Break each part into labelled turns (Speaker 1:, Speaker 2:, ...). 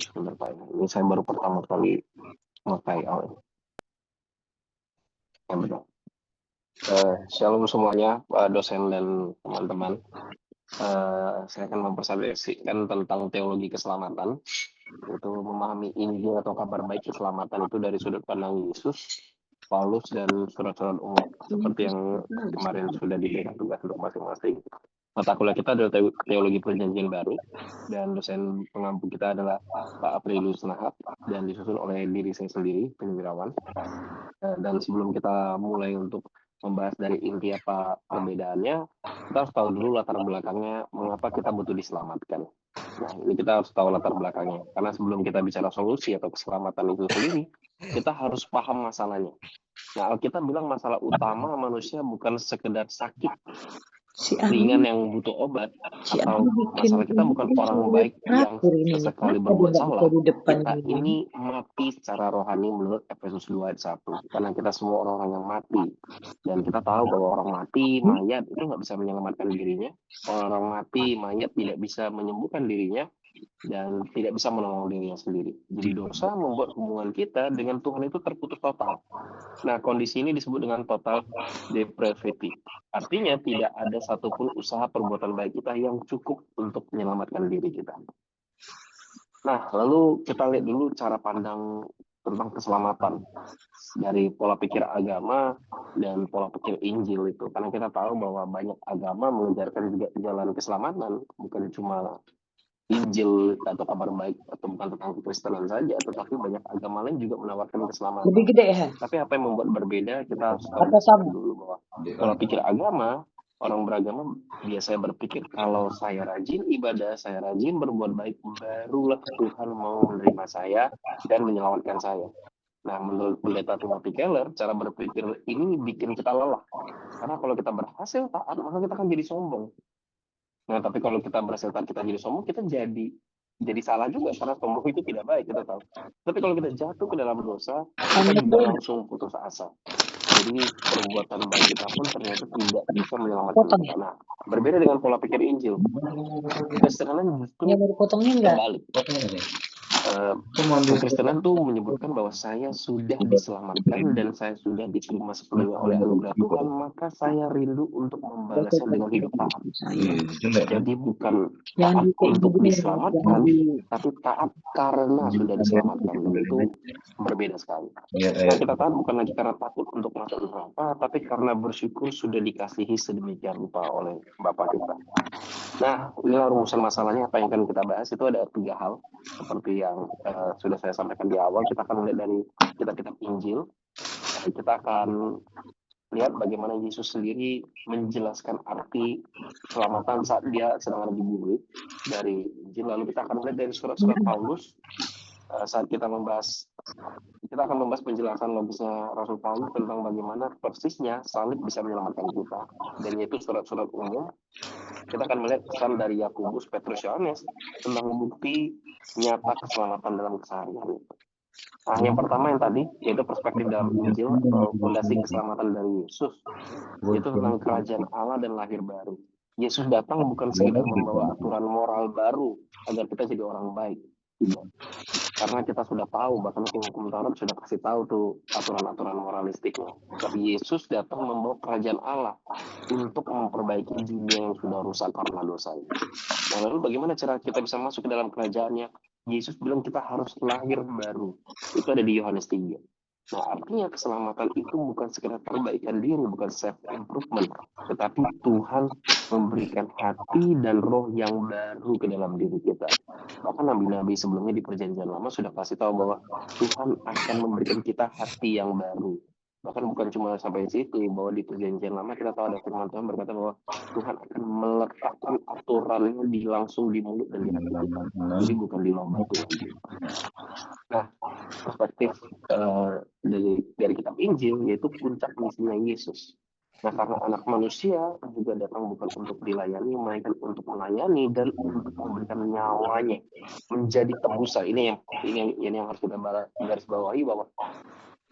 Speaker 1: sebentar Pak. Ini saya baru pertama kali memakai yang benar. Shalom semuanya, Pak dosen dan teman-teman. Saya akan mempresentasikan tentang teologi keselamatan, yaitu memahami Injil atau kabar baik keselamatan itu dari sudut pandang Yesus, Paulus, dan surat-surat umum, seperti yang kemarin sudah diberikan tugas untuk masing-masing. Mata kuliah kita adalah teologi perjanjian baru, dan dosen pengampu kita adalah Pak Aprilius Nahab, dan disusun oleh diri saya sendiri, Penyewirawan. Dan sebelum kita mulai untuk membahas dari inti apa perbedaannya, kita harus tahu dulu latar belakangnya, mengapa kita butuh diselamatkan. Nah, ini kita harus tahu latar belakangnya, karena sebelum kita bicara solusi atau keselamatan itu sendiri, kita harus paham masalahnya. Nah, Alkitab bilang masalah utama manusia bukan sekedar sakit ringan yang butuh obat, atau masalah kita bukan orang baik yang sesekali berbuat salah. Kita ini mati secara rohani menurut Efesus 2 ayat 1, karena kita semua orang-orang yang mati, dan kita tahu bahwa orang mati, mayat itu nggak bisa menyelamatkan dirinya. Orang mati, mayat tidak bisa menyembuhkan dirinya dan tidak bisa menolong dirinya sendiri. Jadi dosa membuat hubungan kita dengan Tuhan itu terputus total. Nah, kondisi ini disebut dengan total depravity. Artinya tidak ada satupun usaha perbuatan baik kita yang cukup untuk menyelamatkan diri kita. Nah, lalu kita lihat dulu cara pandang tentang keselamatan dari pola pikir agama dan pola pikir Injil itu. Karena kita tahu bahwa banyak agama mengejarkan juga jalan keselamatan, bukan cuma Injil atau kabar baik atau bukan tentang kekristenan saja, tetapi banyak agama lain juga menawarkan keselamatan.
Speaker 2: Lebih gede ya?
Speaker 1: Tapi apa yang membuat berbeda, kita harus tahu dulu bahwa pola pikir agama, orang beragama biasanya berpikir kalau saya rajin ibadah, saya rajin berbuat baik, barulah Tuhan mau menerima saya dan menyelamatkan saya. Nah, menurut pendeta Timothy Keller, cara berpikir ini bikin kita lelah. Karena kalau kita berhasil taat, maka kita akan jadi sombong. Nah, tapi kalau kita berhasil taat, kita jadi sombong, kita jadi salah juga, karena sombong itu tidak baik, kita tahu. Tapi kalau kita jatuh ke dalam dosa, kita juga langsung putus asa. Jadi perbuatan baik kita pun ternyata tidak bisa menyelamatkan kita. Nah, berbeda dengan pola pikir Injil, kekristenan justru terbalik. Kekristenan tuh menyebutkan bahwa saya sudah diselamatkan dan saya sudah diterima sepenuhnya oleh anugerah Tuhan, maka saya rindu untuk membalasnya dengan hidup taat. Jadi bukan taat untuk diselamatkan, tapi taat karena sudah diselamatkan, dan itu berbeda sekali. Nah, kita taat bukan lagi karena takut untuk masuk neraka, tapi karena bersyukur sudah dikasihi sedemikian rupa oleh Bapa kita. Nah, inilah rumusan masalahnya. Apa yang akan kita bahas itu ada 3 hal, seperti yang sudah saya sampaikan di awal. Kita akan melihat dari kitab-kitab Injil. Kita akan lihat bagaimana Yesus sendiri menjelaskan arti keselamatan saat dia sedang ada di bumi dari Injil. Lalu kita akan melihat dari surat-surat Paulus saat kita akan membahas penjelasan logisnya Rasul Paulus tentang bagaimana persisnya salib bisa menyelamatkan kita, dan yaitu surat-surat umum. Kita akan melihat pesan dari Yakobus, Petrus, Yohanes tentang bukti nyata keselamatan dalam keseharian. Nah, yang pertama yang tadi, yaitu perspektif dalam Injil atau fondasi keselamatan dari Yesus, yaitu tentang kerajaan Allah dan lahir baru. Yesus datang bukan sekedar membawa aturan moral baru agar kita jadi orang baik, tidak. Karena kita sudah tahu, bahkan hukum Taurat sudah kasih tahu tuh aturan-aturan moralistiknya. Tapi Yesus datang membawa kerajaan Allah untuk memperbaiki dunia yang sudah rusak karena dosa ini. Nah, lalu bagaimana cara kita bisa masuk ke dalam kerajaannya? Yesus bilang kita harus lahir baru. Itu ada di Yohanes 3. Nah, artinya keselamatan itu bukan sekedar perbaikan diri, bukan self-improvement, tetapi Tuhan memberikan hati dan roh yang baru ke dalam diri kita. Bahkan nabi-nabi sebelumnya di perjanjian lama sudah kasih tahu bahwa Tuhan akan memberikan kita hati yang baru. Bahkan bukan cuma sampai situ, bahwa di perjanjian lama kita tahu ada firman Tuhan berkata bahwa Tuhan akan meletakkan aturannya langsung di mulut dan di hati kita. Jadi bukan di lomba Tuhan. Nah, perspektif dari kitab Injil, yaitu puncak misinya Yesus. Nah, karena anak manusia juga datang bukan untuk dilayani, melainkan untuk melayani dan untuk memberikan nyawanya menjadi tebusan. Ini yang harus kita garis bawahi, bahwa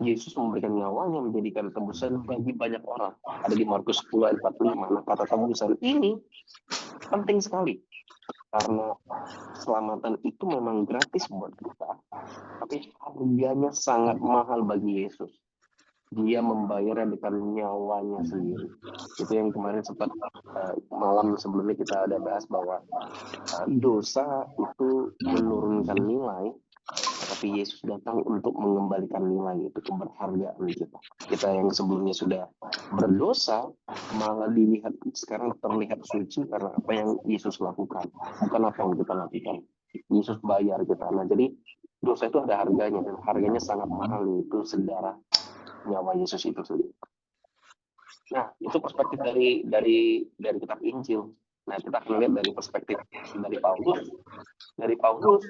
Speaker 1: Yesus memberikan nyawanya menjadikan tebusan bagi banyak orang. Ada di Markus 10 ayat 45. Nah, kata tebusan ini penting sekali. Karena keselamatan itu memang gratis buat kita, tapi harganya sangat mahal bagi Yesus. Dia membayarnya dengan nyawanya sendiri. Itu yang kemarin sempat malam sebelumnya kita ada bahas bahwa dosa itu menurunkan nilai, tapi Yesus datang untuk mengembalikan nilai itu, keberhargaan kita. Kita yang sebelumnya sudah berdosa malah dilihat sekarang terlihat suci karena apa yang Yesus lakukan, bukan apa yang kita lakukan. Yesus bayar kita. Nah, jadi dosa itu ada harganya, dan harganya sangat mahal, yaitu sedarah nyawa Yesus itu sendiri. Nah, itu perspektif dari kitab Injil. Nah, kita akan lihat dari perspektif dari Paulus. Dari Paulus,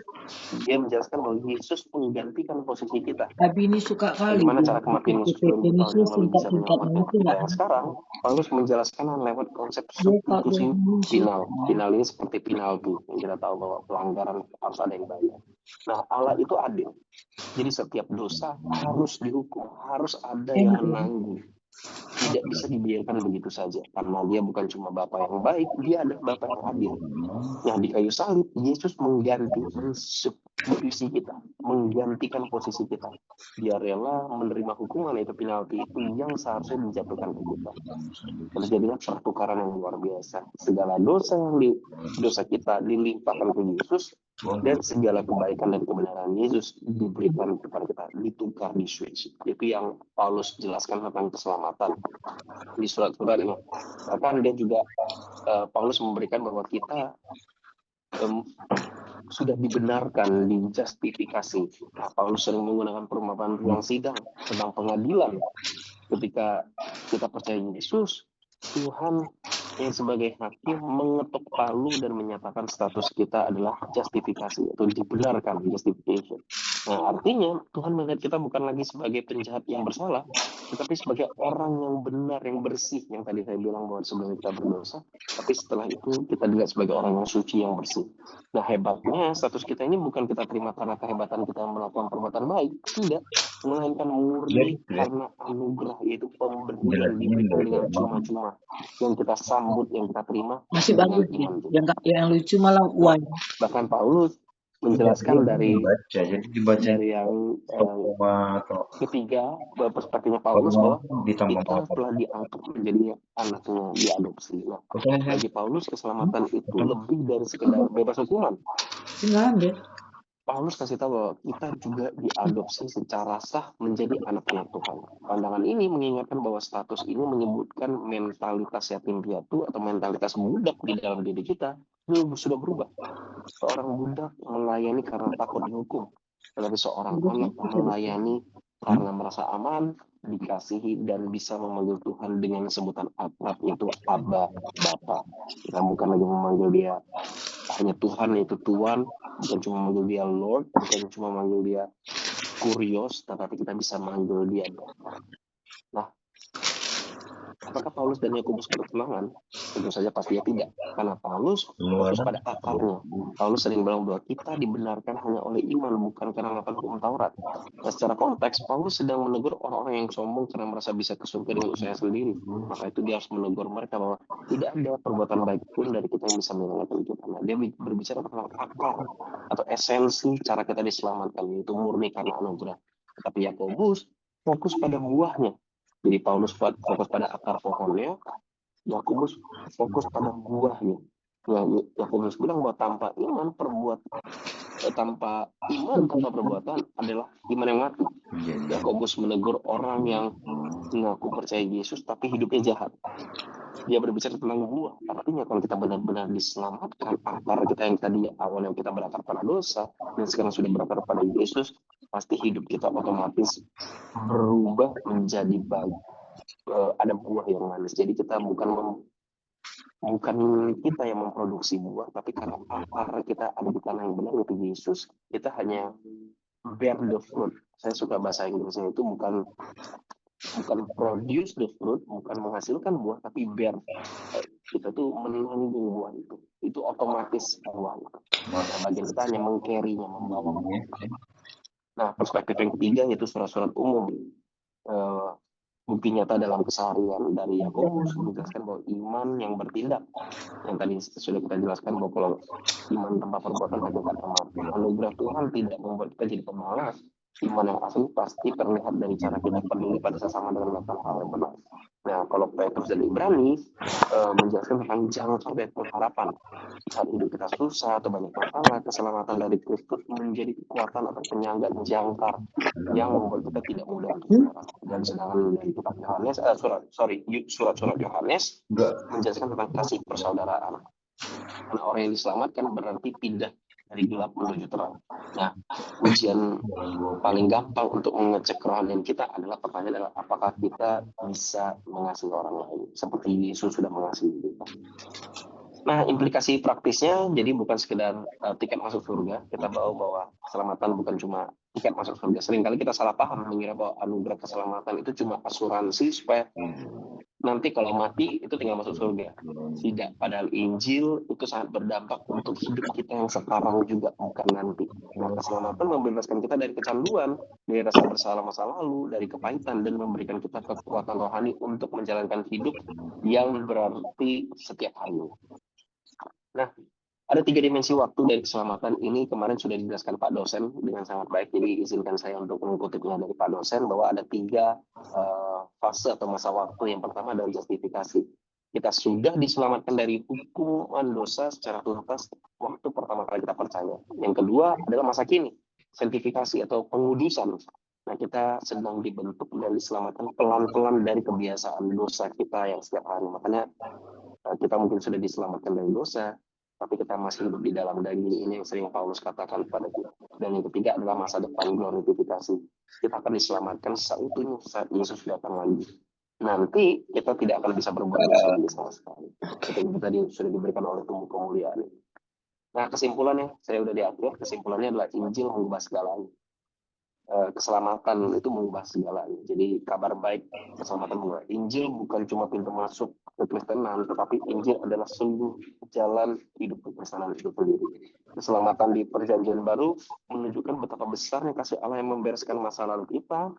Speaker 1: dia menjelaskan bahwa Yesus menggantikan posisi kita.
Speaker 2: Tapi ini suka kali.
Speaker 1: Bagaimana cara kematian Yesus 2000 tahun yang lalu bisa menyelamatkan kita yang sekarang? Paulus menjelaskan lewat konsep substitusi final. Final ini seperti penalti, yang kita tahu bahwa pelanggaran harus ada yang bayar. Nah, Allah itu adil. Jadi setiap dosa harus dihukum, harus ada yang menanggung. Tidak bisa dibiarkan begitu saja, karena dia bukan cuma Bapa yang baik, dia adalah Bapa yang adil. Nah, di kayu salib, Yesus mensubstitusi kita, menggantikan posisi kita. Dia rela menerima hukuman, itu penalti itu yang seharusnya dijatuhkan ke kita. Terjadilah pertukaran yang luar biasa. Segala dosa kita dilimpahkan ke Yesus, dan segala kebaikan dan kebenaran Yesus diberikan kepada kita, ditukar, di switch. Itu yang Paulus jelaskan tentang keselamatan di surat-surat ini. Bahkan dia juga Paulus memberikan bahwa kita sudah dibenarkan, dijustifikasi. Nah, Paulus sering menggunakan perumpamaan ruang sidang tentang pengadilan. Ketika kita percaya Yesus, Tuhan yang sebagai hakim mengetuk palu dan menyatakan status kita adalah justifikasi, atau dibenarkan, justification. Nah, artinya Tuhan melihat kita bukan lagi sebagai penjahat yang bersalah, tetapi sebagai orang yang benar, yang bersih, yang tadi saya bilang bahwa sebelum kita berdosa, tapi setelah itu kita dilihat sebagai orang yang suci, yang bersih. Nah, hebatnya status kita ini bukan kita terima karena kehebatan kita melakukan perbuatan baik, tidak, melainkan murni karena anugerah, yaitu pemberian diberikan dengan cuma-cuma, yang kita sambut, yang kita terima.
Speaker 2: Masih bagus sih. Yang lucu malah uang.
Speaker 1: Bahkan Paulus menjelaskan dari yang ketiga, perspektifnya Paulus bahwa kita telah diangkat menjadi anaknya, diadopsi. Nah, bagi Paulus keselamatan itu lebih dari sekedar bebas hukuman. Paulus kasih tahu bahwa kita juga diadopsi secara sah menjadi anaknya Tuhan. Pandangan ini mengingatkan bahwa status ini menyebutkan mentalitas yatim piatu atau mentalitas budak di dalam diri kita sudah berubah. Seorang budak melayani karena takut dihukum, tetapi seorang anak melayani karena merasa aman, dikasihi, dan bisa memanggil Tuhan dengan sebutan akrab, itu Abba, Bapa. Kita bukan lagi memanggil dia hanya Tuhan, yaitu Tuhan, bukan cuma memanggil dia Lord, bukan cuma memanggil dia Kurios, tetapi kita bisa memanggil dia Bapa. Nah, apakah Paulus dan Yakobus bertentangan? Tentu saja pastinya tidak, karena Paulus fokus pada akarnya. Paulus sering bilang bahwa kita dibenarkan hanya oleh iman, bukan karena melakukan hukum Taurat. Nah, secara konteks, Paulus sedang menegur orang-orang yang sombong karena merasa bisa ke surga dengan usaha sendiri. Maka itu dia harus menegur mereka bahwa tidak ada perbuatan baik pun dari kita yang bisa menyelamatkan kita. Nah, dia berbicara tentang akar atau esensi cara kita diselamatkan, yaitu murni karena anugerah. Tapi Yakobus fokus pada buahnya. Jadi Paulus fokus pada akar pohonnya, Yakobus fokus pada buahnya. Yakobus bilang bahwa tanpa iman tanpa perbuatan adalah iman yang mati. Yakobus menegur orang yang mengaku percaya Yesus tapi hidupnya jahat. Dia berbicara tentang buah. Artinya kalau kita benar-benar diselamatkan, akar kita yang tadi awalnya kita berakar pada dosa dan sekarang sudah berakar pada Yesus, pasti hidup kita otomatis berubah menjadi baik. Ada buah yang manis. Jadi kita bukan kita yang memproduksi buah, tapi karena akar kita ada di tanah yang benar, yaitu Yesus, kita hanya bear the fruit. Saya suka bahasa Inggrisnya itu bukan produce the fruit, bukan menghasilkan buah, tapi bear. Kita tuh menanggung buah itu. Itu otomatis buah itu. Nah, bagian kita hanya meng-carry-nya, membawa. Nah, perspektif yang ketiga yaitu surat-surat umum. bukti nyata dalam keseharian dari Yakobus menjelaskan bahwa iman yang bertindak, yang tadi sudah kita jelaskan bahwa kalau iman tanpa perbuatan hakikatnya mati. Anugerah Tuhan tidak membuat kita jadi pemalas. Iman yang asli pasti terlihat dari cara kita peduli pada sesama dengan melakukan hal yang benar. Nah, kalau Petrus dan Ibrani menjelaskan tentang jangkar dan pengharapan. Saat hidup kita susah atau banyak masalah, keselamatan dari Kristus menjadi kekuatan atau penyangga jangkar yang membuat kita tidak mudah untuk menyerah. Dan sedangkan dari kitab Yohanes, surat-surat Yohanes menjelaskan tentang kasih persaudaraan. Karena orang yang diselamatkan berarti pindah dari gelap menuju terang. Nah, ujian paling gampang untuk mengecek kerohanian kita adalah pertanyaan adalah apakah kita bisa mengasihi orang lain seperti Yesus sudah mengasihi kita. Nah, implikasi praktisnya jadi bukan sekedar tiket masuk surga. Kita tahu bahwa keselamatan bukan cuma tiket masuk surga. Seringkali kita salah paham mengira bahwa anugerah keselamatan itu cuma asuransi supaya nanti kalau mati itu tinggal masuk surga. Tidak, padahal Injil itu sangat berdampak untuk hidup kita yang sekarang juga, bukan nanti. Nah, keselamatan membebaskan kita dari kecanduan, dari rasa bersalah masa lalu, dari kepahitan, dan memberikan kita kekuatan rohani untuk menjalankan hidup yang berarti setiap hari. Nah, ada 3 dimensi waktu dari keselamatan ini kemarin sudah dijelaskan Pak dosen dengan sangat baik, jadi izinkan saya untuk mengutipnya dari Pak dosen bahwa ada 3 fase atau masa waktu. Yang pertama adalah justifikasi. Kita sudah diselamatkan dari hukuman dosa secara tuntas waktu pertama kali kita percaya. Yang kedua adalah masa kini, sanctifikasi atau pengudusan. Nah, kita sedang dibentuk dan diselamatkan pelan-pelan dari kebiasaan dosa kita yang setiap hari. Makanya kita mungkin sudah diselamatkan dari dosa, tapi kita masih hidup di dalam daging. Ini yang sering Paulus katakan kepada kita. Dan yang ketiga adalah masa depan, glorifikasi. Kita akan diselamatkan seutuhnya saat Yesus datang lagi. Nanti kita tidak akan bisa berbuat dosa lagi sama sekali. Seperti itu tadi sudah diberikan oleh tubuh kemuliaan. Nah, kesimpulannya, saya udah di akhir. Kesimpulannya adalah Injil mengubah segalanya. Keselamatan itu mengubah segalanya. Jadi kabar baik keselamatan mengubah. Injil bukan cuma pintu masuk kekristenan, tetapi Injil adalah seluruh jalan hidup kekristenan itu sendiri. Keselamatan di Perjanjian Baru menunjukkan betapa besarnya kasih Allah yang membereskan masa lalu kita,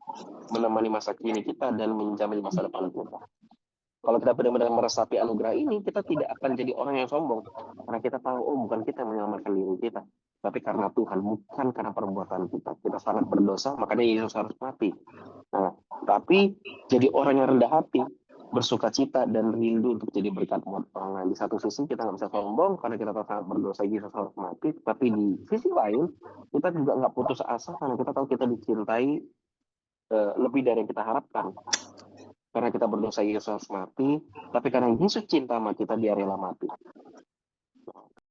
Speaker 1: menemani masa kini kita, dan menjamin masa depan kita. Kalau kita benar-benar meresapi anugerah ini, kita tidak akan jadi orang yang sombong. Karena kita tahu, bukan kita yang menyelamatkan diri kita, tapi karena Tuhan, bukan karena perbuatan kita. Kita sangat berdosa, makanya Yesus harus mati. Nah, tapi jadi orang yang rendah hati, bersuka cita, dan rindu untuk jadi berkat buat orang lain. Di satu sisi kita nggak bisa sombong, karena kita tahu sangat berdosa, Yesus harus mati. Tapi di sisi lain, kita juga nggak putus asa, karena kita tahu kita dicintai lebih dari yang kita harapkan. Karena kita berdosa, Yesus harus mati, tapi karena Yesus cinta sama kita, dia rela mati.